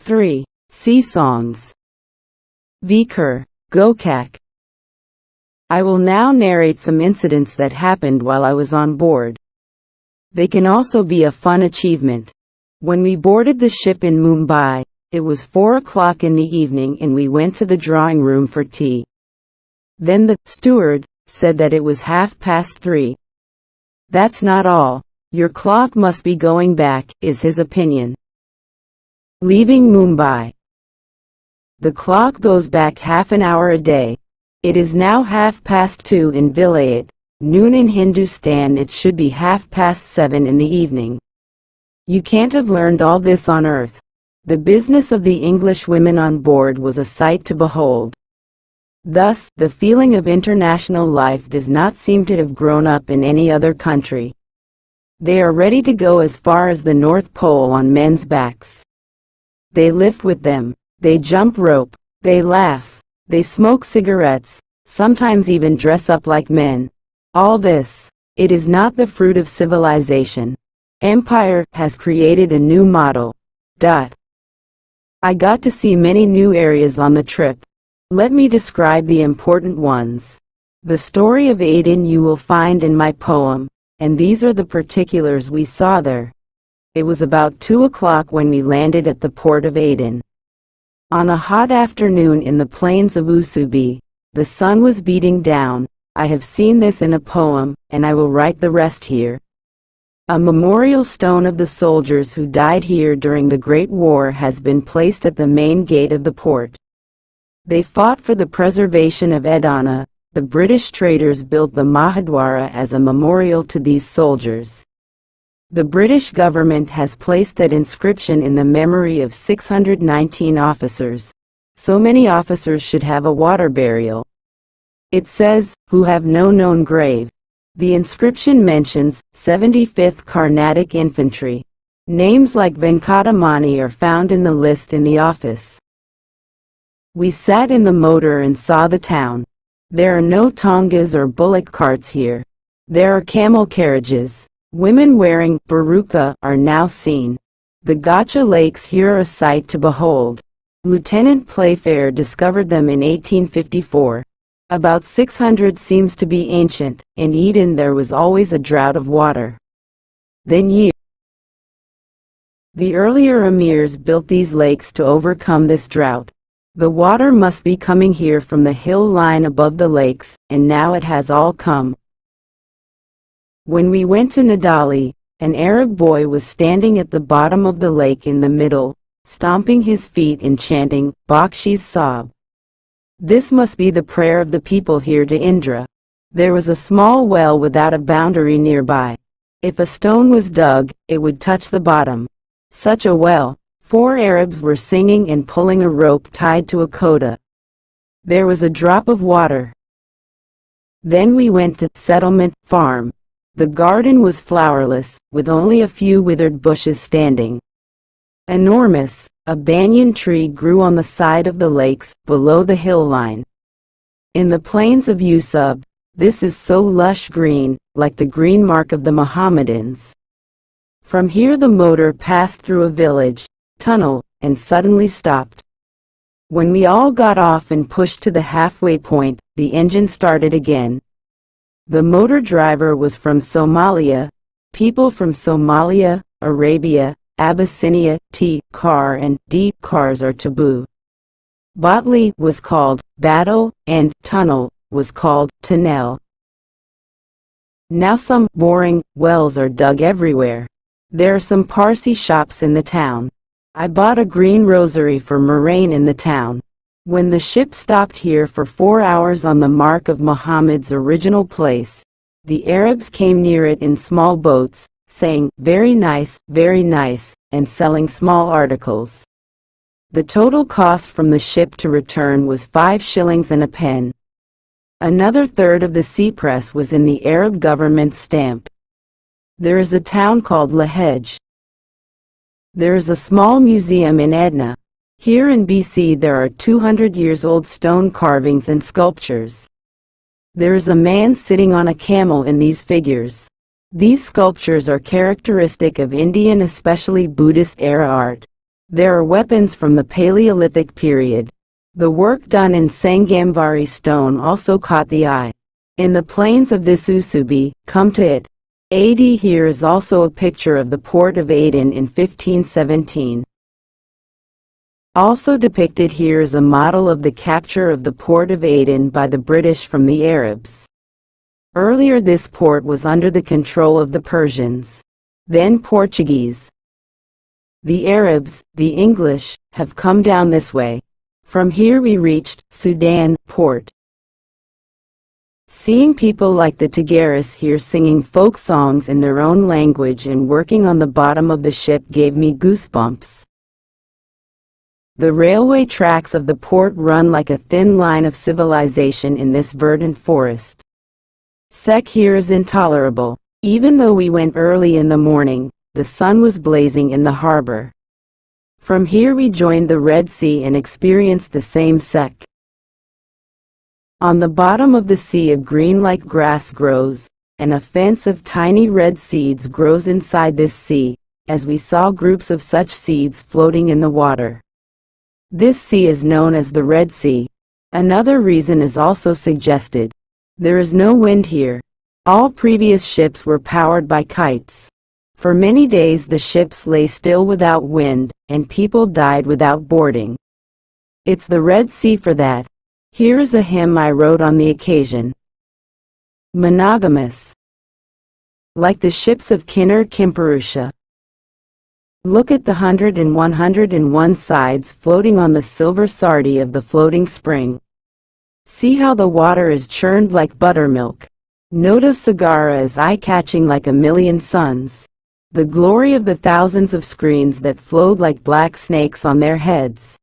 3. Sea songs. Vikur, Gokak. I will now narrate some incidents that happened while I was on board. They can also be a fun achievement. When we boarded the ship in Mumbai, it was 4 o'clock in the evening and we went to the drawing room for tea. Then the steward said that it was 3:30. That's not all. Your clock must be going back, is his opinion. Leaving Mumbai. The clock goes back half an hour a day. It is now 2:30 in Vilayat. Noon in Hindustan, it should be 7:30 in the evening. You can't have learned all this on earth. The business of the English women on board was a sight to behold. Thus, the feeling of international life does not seem to have grown up in any other country. They are ready to go as far as the North Pole on men's backs. They lift with them, they jump rope, they laugh, they smoke cigarettes, sometimes even dress up like men. All this, it is not the fruit of civilization. Empire has created a new model. I got to see many new areas on the trip. Let me describe the important ones. The story of Aden you will find in my poem, and these are the particulars we saw there. It was about 2 o'clock when we landed at the port of Aden. On a hot afternoon in the plains of Usubi, the sun was beating down. I have seen this in a poem, and I will write the rest here. A memorial stone of the soldiers who died here during the Great War has been placed at the main gate of the port. They fought for the preservation of Edana. The British traders built the Mahadwara as a memorial to these soldiers. The British government has placed that inscription in the memory of 619 officers. So many officers should have a water burial. It says, who have no known grave. The inscription mentions 75th Carnatic Infantry. Names like Venkatamani are found in the list in the office. We sat in the motor and saw the town. There are no tongas or bullock carts here. There are camel carriages. Women wearing burqa are now seen. The Gotcha lakes here are a sight to behold. Lieutenant Playfair discovered them in 1854. About 600 seems to be ancient. In Eden there was always a drought of water. The earlier emirs built these lakes to overcome this drought. The water must be coming here from the hill line above the lakes, and now it has all come. When we went to Nadali, an Arab boy was standing at the bottom of the lake in the middle, stomping his feet and chanting, Bakshi's Sahib. This must be the prayer of the people here to Indra. There was a small well without a boundary nearby. If a stone was dug, it would touch the bottom. Such a well. 4 Arabs were singing and pulling a rope tied to a koda. There was a drop of water. Then we went to Settlement Farm. The garden was flowerless, with only a few withered bushes standing. Enormous, a banyan tree grew on the side of the lakes, below the hill line. In the plains of Yusub, this is so lush green, like the green mark of the Mohammedans. From here the motor passed through a village, tunnel, and suddenly stopped. When we all got off and pushed to the halfway point, the engine started again. The motor driver was from Somalia. People from Somalia, Arabia, Abyssinia, car and cars are taboo. Botley was called battle, and tunnel was called tunnel. Now some boring wells are dug everywhere. There are some Parsi shops in the town. I bought a green rosary for Moraine in the town. When the ship stopped here for 4 hours on the mark of Muhammad's original place, the Arabs came near it in small boats, saying, very nice, and selling small articles. The total cost from the ship to return was 5 shillings and a pen. Another third of the sea press was in the Arab government stamp. There is a town called Lahej. There is a small museum in Edna. Here in BC there are 200 years old stone carvings and sculptures. There is a man sitting on a camel in these figures. These sculptures are characteristic of Indian, especially Buddhist era art. There are weapons from the Paleolithic period. The work done in Sangamvari stone also caught the eye. In the plains of this Usubi, come to it. AD here is also a picture of the port of Aden in 1517. Also depicted here is a model of the capture of the port of Aden by the British from the Arabs. Earlier this port was under the control of the Persians, then Portuguese. The Arabs, the English, have come down this way. From here we reached Sudan port. Seeing people like the Tigris here singing folk songs in their own language and working on the bottom of the ship gave me goosebumps. The railway tracks of the port run like a thin line of civilization in this verdant forest. Sec here is intolerable. Even though we went early in the morning, the sun was blazing in the harbor. From here we joined the Red Sea and experienced the same sec. On the bottom of the sea a green like grass grows, and a fence of tiny red seeds grows inside this sea, as we saw groups of such seeds floating in the water. This sea is known as the Red Sea. Another reason is also suggested. There is no wind here. All previous ships were powered by kites. For many days the ships lay still without wind, and people died without boarding. It's the Red Sea for that. Here is a hymn I wrote on the occasion. Monogamous. Like the ships of Kinnur Kimpurusha. Look at the 101 sides floating on the silver sardi of the floating spring. See how the water is churned like buttermilk. Notice Sagara is eye-catching like a million suns. The glory of the thousands of screens that flowed like black snakes on their heads.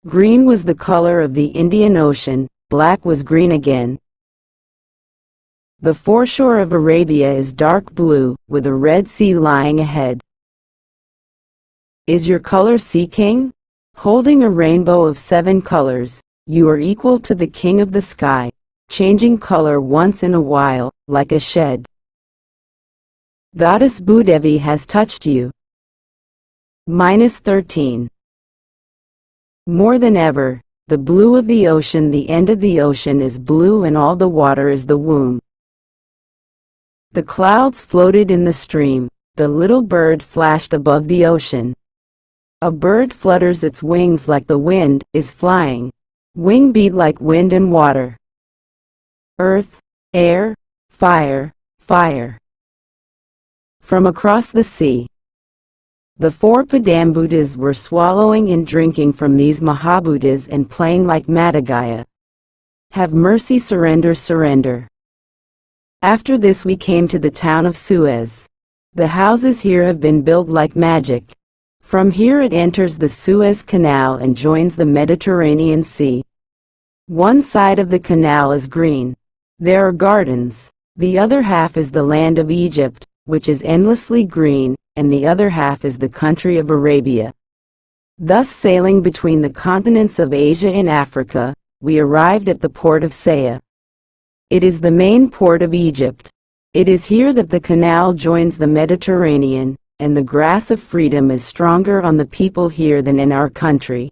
Green was the color of the Indian Ocean, black was green again. The foreshore of Arabia is dark blue, with a Red Sea lying ahead. Is your color Sea King? Holding a rainbow of 7 colors, you are equal to the King of the sky, changing color once in a while, like a shed. Goddess Bhudevi has touched you. -13. More than ever, the blue of the ocean, the end of the ocean is blue and all the water is the womb. The clouds floated in the stream, the little bird flashed above the ocean. A bird flutters its wings like the wind is flying. Wing beat like wind and water. Earth, air, fire, fire. From across the sea. The 4 Padambuddhas were swallowing and drinking from these Mahabuddhas and playing like Madhugaya. Have mercy, surrender, surrender. After this we came to the town of Suez. The houses here have been built like magic. From here it enters the Suez Canal and joins the Mediterranean Sea. One side of the canal is green. There are gardens. The other half is the land of Egypt, which is endlessly green, and the other half is the country of Arabia. Thus sailing between the continents of Asia and Africa, we arrived at the port of Saya. It is the main port of Egypt. It is here that the canal joins the Mediterranean, and the grass of freedom is stronger on the people here than in our country.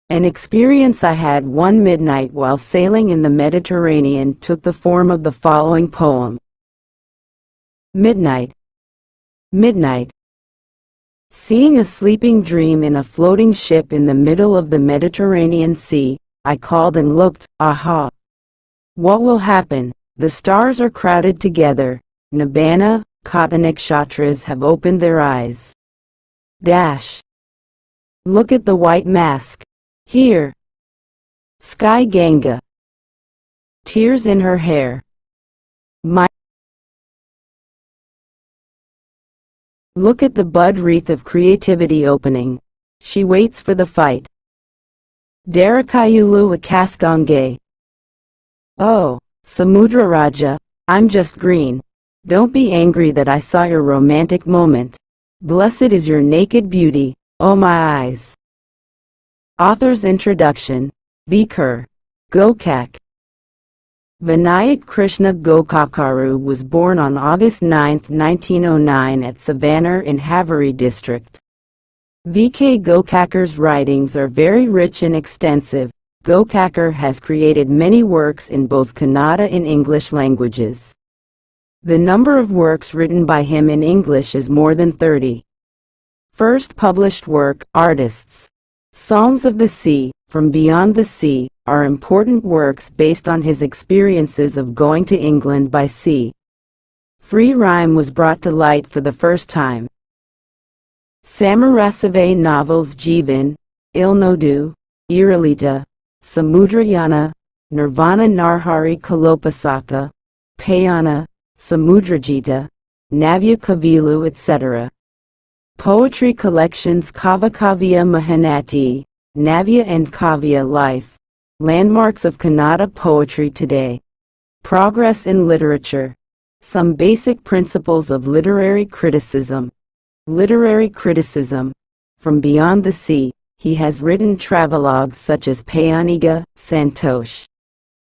An experience I had one midnight while sailing in the Mediterranean took the form of the following poem. Midnight. Midnight. Seeing a sleeping dream in a floating ship in the middle of the Mediterranean Sea, I called and looked, aha! What will happen? The stars are crowded together. Nibbana, Katanakshatras have opened their eyes. Dash. Look at the white mask. Here. Sky Ganga. Tears in her hair. My. Look at the bud wreath of creativity opening. She waits for the fight. Darakayulu Akasgange. Oh, Samudra Raja, I'm just green. Don't be angry that I saw your romantic moment. Blessed is your naked beauty, oh my eyes. Author's Introduction. Vikur. Gokak. Vinayak Krishna Gokakaru was born on August 9, 1909 at Savannah in Haveri district. V.K. Gokakar's writings are very rich and extensive. Gokakar has created many works in both Kannada and English languages. The number of works written by him in English is more than 30. First published work, Artists. Songs of the Sea, From Beyond the Sea, are important works based on his experiences of going to England by sea. Free rhyme was brought to light for the first time. Samarasave novels Jeevan, Ilnodu, Iralita, Samudrayana, Nirvana Narhari Kalopasaka, Payana, Samudrajita, Navya Kavilu etc. Poetry collections Kavakavya Mahanati, Navya and Kavya Life, Landmarks of Kannada Poetry Today. Progress in Literature. Some basic principles of literary criticism. Literary criticism. From Beyond the Sea, he has written travelogues such as Payaniga, Santosh.